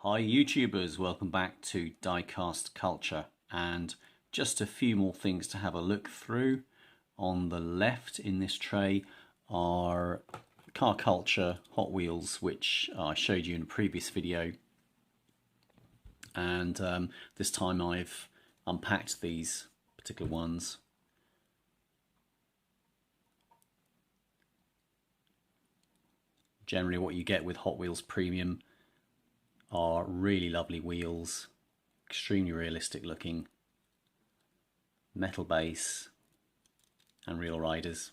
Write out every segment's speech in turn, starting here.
Hi YouTubers, welcome back to Diecast Culture, and just a few more things to have a look through. On the left in this tray are Car Culture Hot Wheels, which I showed you in a previous video, and this time I've unpacked these particular ones. Generally what you get with Hot Wheels Premium are really lovely wheels, extremely realistic looking, metal base and real riders,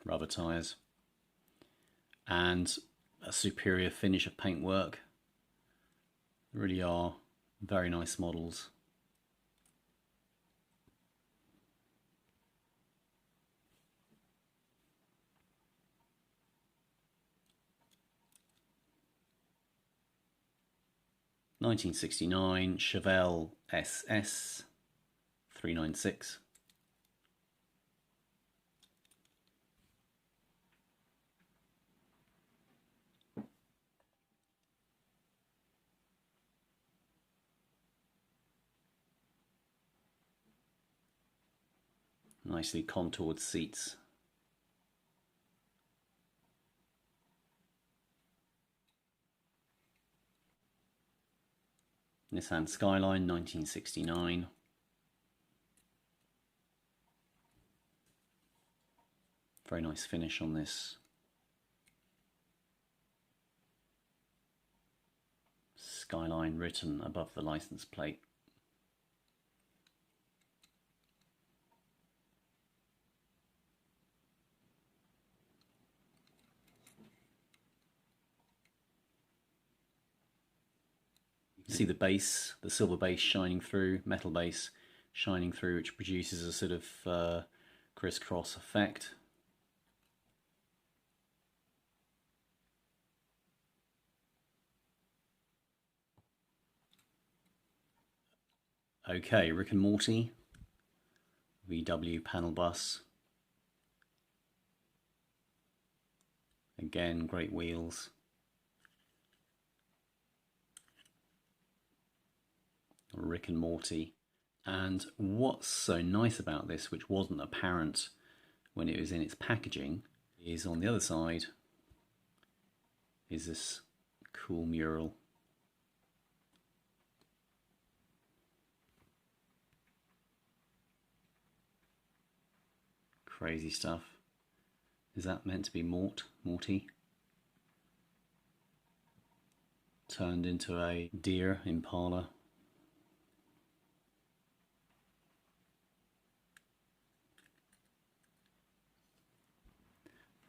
rubber tyres, and a superior finish of paintwork. Really are very nice models. (1969) Chevelle SS 396. Nicely contoured seats. Nissan Skyline 1969. Very nice finish on this. Skyline written above the license plate. You can see the base, the silver base shining through, metal base shining through, which produces a sort of crisscross effect. Okay, Rick and Morty, VW panel bus. Again, great wheels. Rick and Morty. And what's so nice about this, which wasn't apparent when it was in its packaging, is on the other side is this cool mural. Crazy stuff. Is that meant to be Morty? Turned into a deer impala.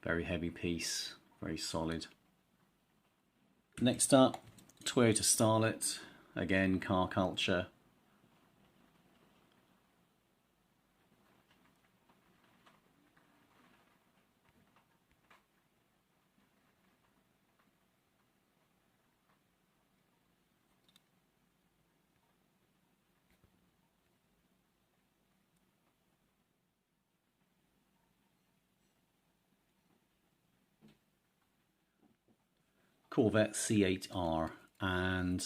Very heavy piece, very solid. Next up, Toyota Starlet, again Car Culture. Corvette C8R, and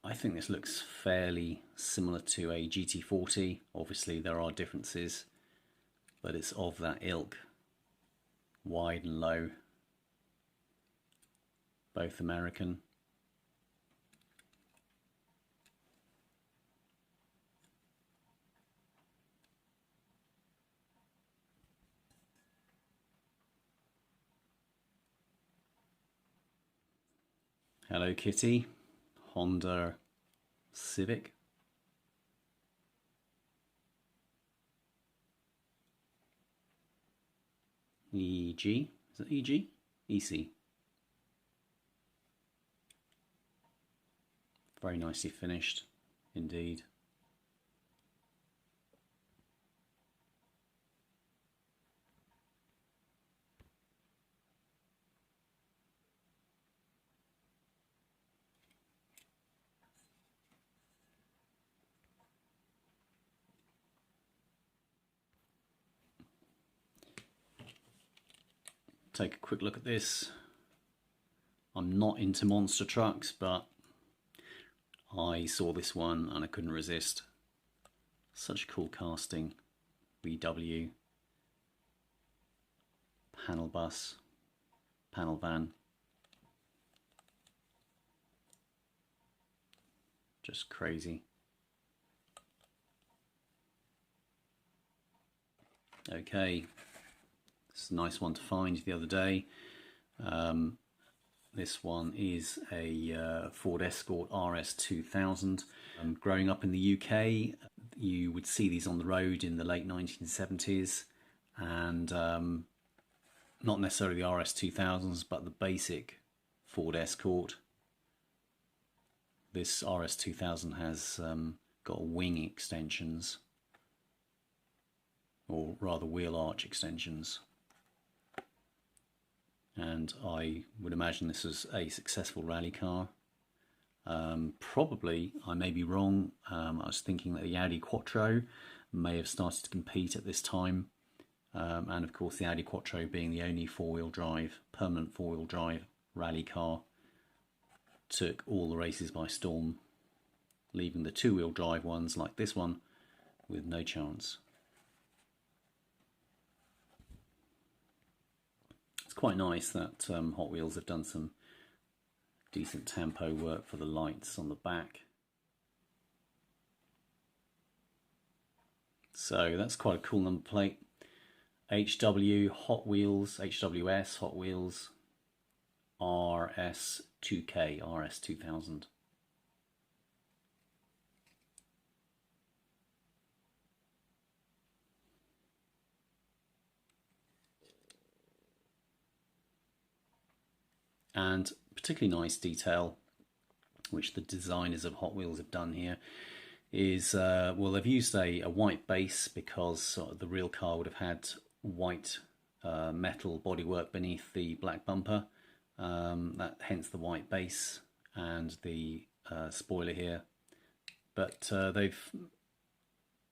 I think this looks fairly similar to a GT40. Obviously there are differences, but it's of that ilk. Wide and low, both American. Hello Kitty, Honda Civic. EG, is it EG? EC. Very nicely finished indeed. Take a quick look at this. I'm not into monster trucks, but I saw this one and I couldn't resist. Such cool casting. VW panel bus, panel van. Just crazy. Okay, it's a nice one to find the other day. This one is a Ford Escort RS 2000. Growing up in the UK, you would see these on the road in the late 1970s, and not necessarily the RS 2000s, but the basic Ford Escort. This RS 2000 has got wing extensions, or rather wheel arch extensions. And I would imagine this was a successful rally car. Probably, I may be wrong, I was thinking that the Audi Quattro may have started to compete at this time. And of course the Audi Quattro being the only four-wheel drive, permanent four-wheel drive rally car, took all the races by storm, leaving the two-wheel drive ones like this one with no chance. Quite nice that Hot Wheels have done some decent tempo work for the lights on the back. So that's quite a cool number plate. HW Hot Wheels, HWS Hot Wheels RS2K, RS2000. And particularly nice detail, which the designers of Hot Wheels have done here, is, well, they've used a white base because the real car would have had white metal bodywork beneath the black bumper, hence the white base and the spoiler here. But they've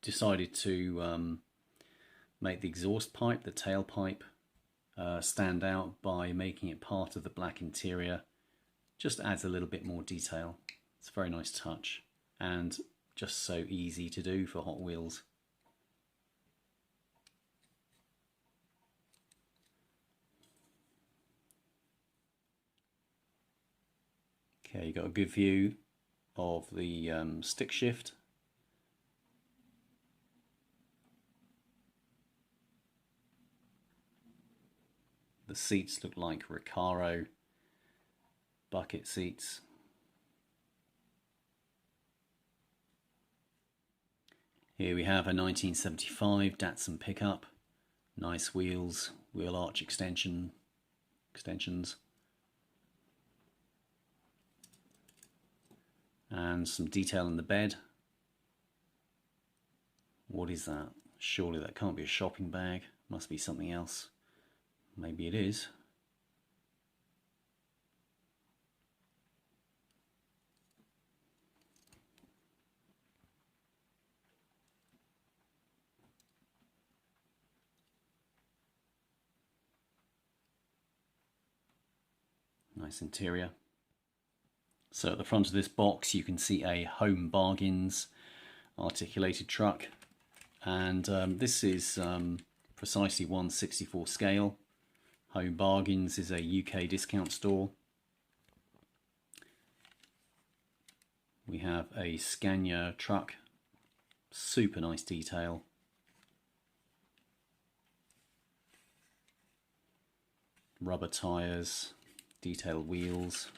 decided to make the exhaust pipe, the tailpipe, stand out by making it part of the black interior. Just adds a little bit more detail. It's a very nice touch and just so easy to do for Hot Wheels. Okay, you got a good view of the stick shift. The seats look like Recaro bucket seats. Here we have a 1975 Datsun pickup. Nice wheels, wheel arch extensions. And some detail in the bed. What is that? Surely that can't be a shopping bag. Must be something else. Maybe it is. Nice interior. So at the front of this box you can see a Home Bargains articulated truck, and this is precisely 1/64 scale. Home Bargains is a UK discount store. We have a Scania truck, super nice detail. Rubber tyres, detailed wheels.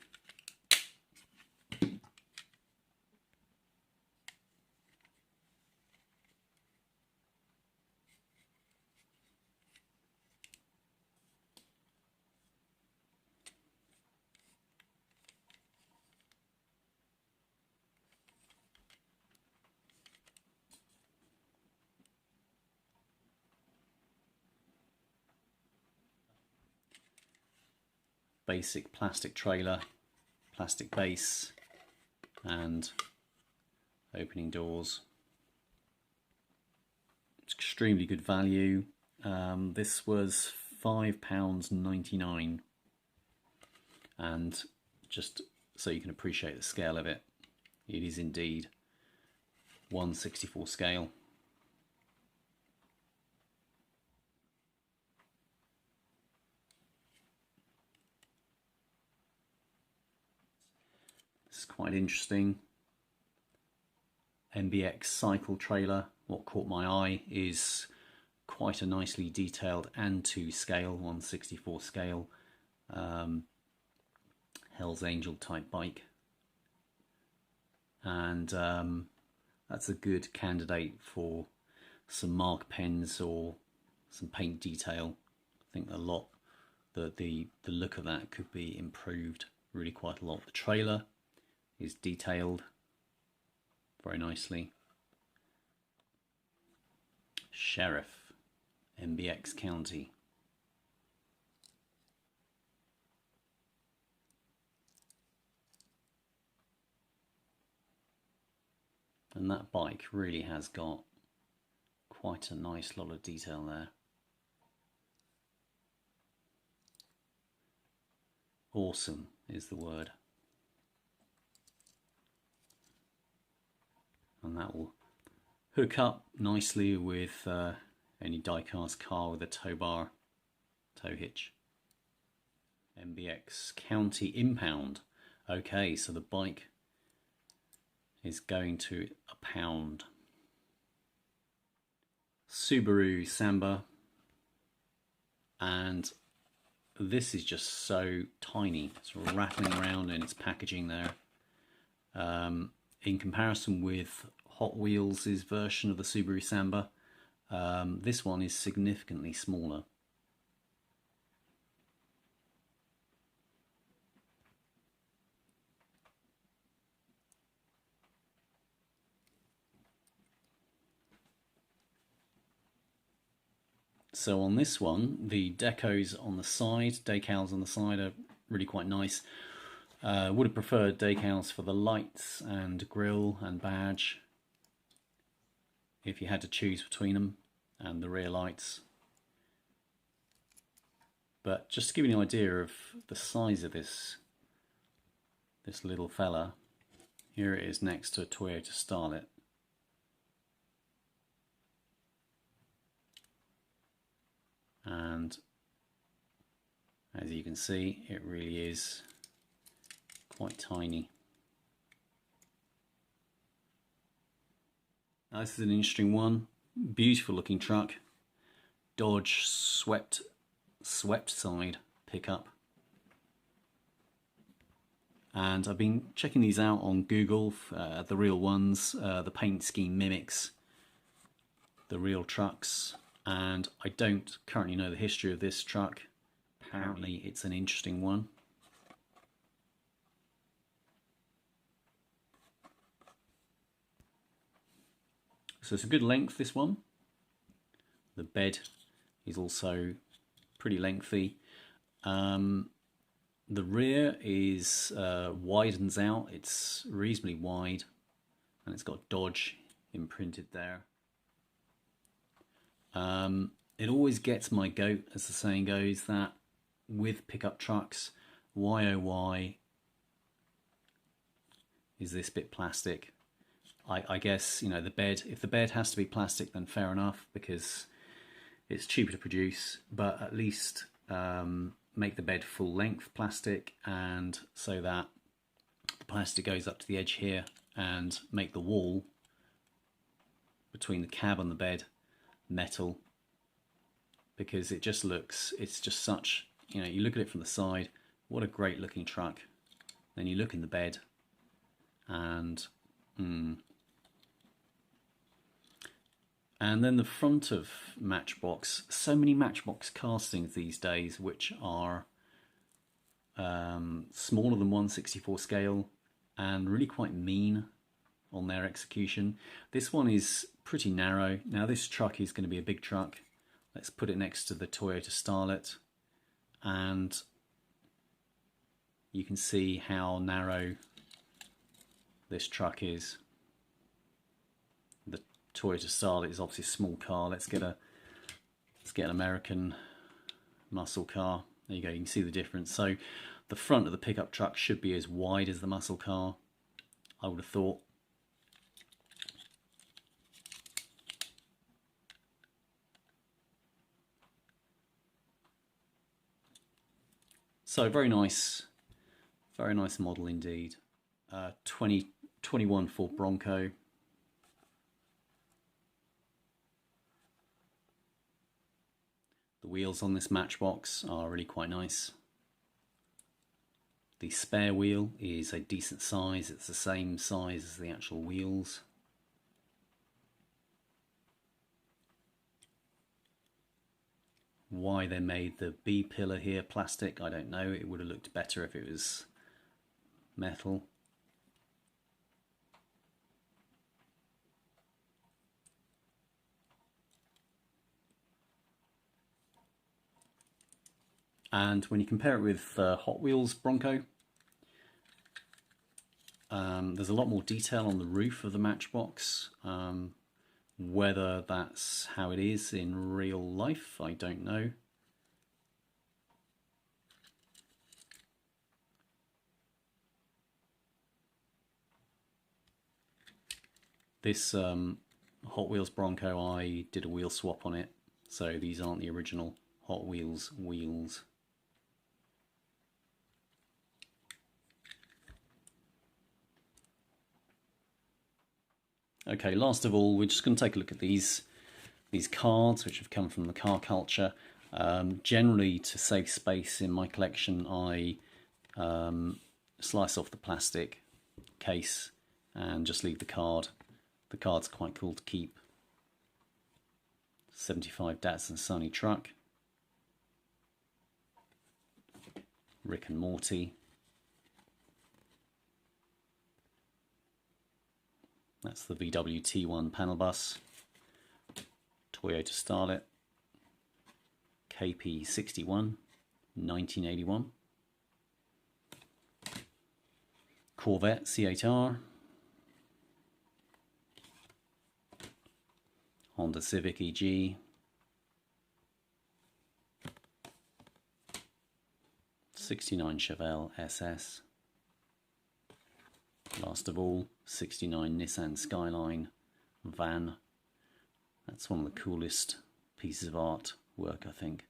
Basic plastic trailer, plastic base, and opening doors. It's extremely good value. This was £5.99, and just so you can appreciate the scale of it, it is indeed 1/64 scale. This is quite interesting. MBX cycle trailer. What caught my eye is quite a nicely detailed and to scale, 1/64 scale, Hell's Angel type bike. And that's a good candidate for some mark pens or some paint detail. I think a lot, the look of that could be improved really quite a lot. The trailer is detailed very nicely. Sheriff, MBX County. And that bike really has got quite a nice lot of detail there. Awesome is the word. And that will hook up nicely with any diecast car with a tow bar, tow hitch. MBX County Impound. Okay, so the bike is going to £1. Subaru Samba, and this is just so tiny. It's rattling around in its packaging there. In comparison with Hot Wheels' version of the Subaru Samba, this one is significantly smaller. So on this one, the decals on the side are really quite nice. Would have preferred decals for the lights and grille and badge if you had to choose between them, and the rear lights. But just to give you an idea of the size of this little fella, here it is next to a Toyota Starlet. And as you can see, it really is quite tiny. Now this is an interesting one. Beautiful looking truck. Dodge swept side pickup. And I've been checking these out on Google, the real ones. The paint scheme mimics the real trucks. And I don't currently know the history of this truck. Apparently it's an interesting one. So it's a good length, this one. The bed is also pretty lengthy. The rear is widens out. It's reasonably wide, and it's got Dodge imprinted there. It always gets my goat, as the saying goes, that with pickup trucks, why oh why is this bit plastic? I guess, you know, the bed, if the bed has to be plastic, then fair enough, because it's cheaper to produce, but at least make the bed full length plastic, and so that the plastic goes up to the edge here, and make the wall between the cab and the bed metal, because it just looks, it's just such, you know, you look at it from the side, what a great looking truck, then you look in the bed and and then the front of Matchbox, so many Matchbox castings these days which are smaller than 1/64 scale and really quite mean on their execution. This one is pretty narrow. Now this truck is going to be a big truck. Let's put it next to the Toyota Starlet, and you can see how narrow this truck is. The Toyota Starlet is obviously a small car. Let's get an American muscle car. There you go, you can see the difference. So the front of the pickup truck should be as wide as the muscle car. I would have thought. So very nice model indeed. 2021 Ford Bronco. The wheels on this Matchbox are really quite nice. The spare wheel is a decent size, it's the same size as the actual wheels. Why they made the B pillar here plastic, I don't know. It would have looked better if it was metal. And when you compare it with Hot Wheels Bronco, there's a lot more detail on the roof of the Matchbox. Whether that's how it is in real life, I don't know. This Hot Wheels Bronco, I did a wheel swap on it, so these aren't the original Hot Wheels wheels. Okay, last of all, we're just going to take a look at these cards, which have come from the car culture. Generally, to save space in my collection, I slice off the plastic case and just leave the card. The card's quite cool to keep. 75 Datsun Sunny truck. Rick and Morty. That's the VW T1 panel bus. Toyota Starlet. KP61, 1981. Corvette C8R. Honda Civic EG. '69 Chevelle SS. Last of all, '69 Nissan Skyline van. That's one of the coolest pieces of art work, I think.